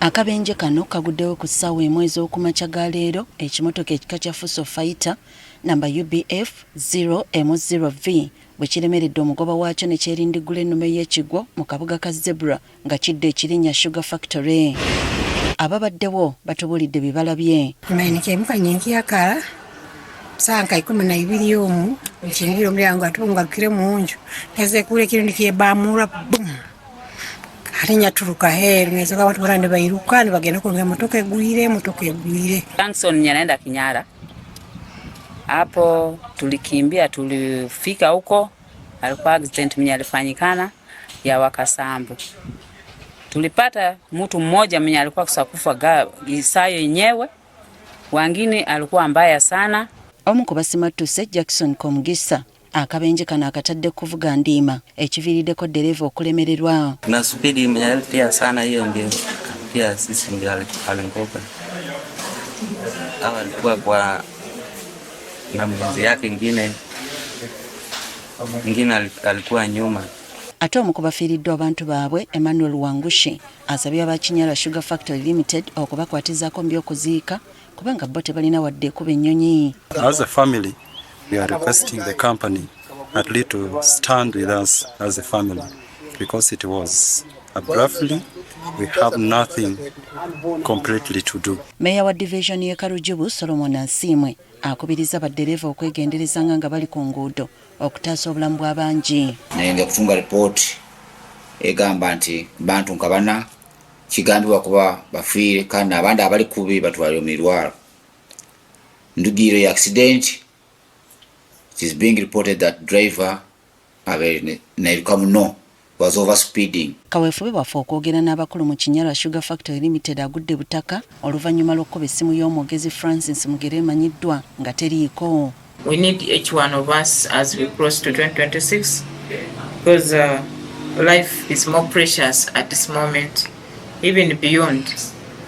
Akabenje kano kaguddewo ku ssaawa emwezi okumakya ga leero ekimotoka ekika kya Fuso Fighter namba UBF 0M0V bwe kiremeredde omugoba waakyo ne kyerindiggula ennume y'ekigwo mu kabuga ka Zebra nga kidde Kirinya Sugar Factory. Ababaddewo batubulidde bibala bye. Mayinikyemuka nyenkiyakala sanka 12 omu ekinibiro mulyango atunga kire munju teze kule kiri ndikyebamura bum Kirinya turuka heru ngezo kama tubarande bairuka ni bagenda kuongea motoka egwire. Johnson nyanaenda Kinyara. Hapo tulikimbia, tulifika huko alikuwa accident mwenye alifanyikana ya Wakasambu. Tulipata mtu mmoja mwenye alikuwa kusakufa isayo yenyewe, wengine alikuwa mbaya sana. Omu ku basimatuse Jackson Komgisa akabenje kana akatadde kuvuga ndiima ekiviiriddeko dereva okulemererwa. Na spidi imeelekea sana hiyo ndio pia sisi ndio alingopa. Hawa alikuwa kwa na mwenzi yake ingine alikuwa nyuma. Ate omu ku bafiiriddwa abantu baabwe Emmanuel Wangushi asabye aba Kirinya Sugar Factory Limited okubakwatizaako mu by'okuziika kubanga bo tebalina wadde kuba ennyonyi. As a family, we are requesting the company at least to stand with us as a family because it was abruptly. We have nothing completely to do. Meya wa division ye Karujubu Solomon Nsimwe akubiriza baddereva okwegenderezanga nga bali ku nguudo okutaasa obulamu bw'abangi. Naye kutunga report egamba nti bantu nkabana kigambibwa kuba bafiire kandi abandi abali kubi batwalira mu irwaro. Ndugiro ya accident. It is being reported that driver was over speeding. Kaweefube bwaffe okwogera n'abakulu mu Kirinya Sugar Factory Limited agudde butaka oluvanyuma lw'okkuba essimu y'omwogezi Francis Mugere emanyiddwa nga teriiko. We need each one of us as we cross to 2026 because life is more precious at this moment, even beyond.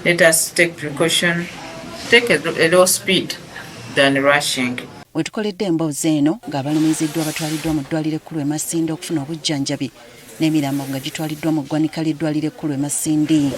Let us take precaution, take a low speed than rushing. Wetukoledde emboozi eno ng'abalumiziddwa batwaliddwa mu ddwaliro ekkulu e Masindi okufuna obujjanjabi n'emirambo nga gitwaliddwa mu ggwanika ly'eddwaliro ekkulu e Masindi.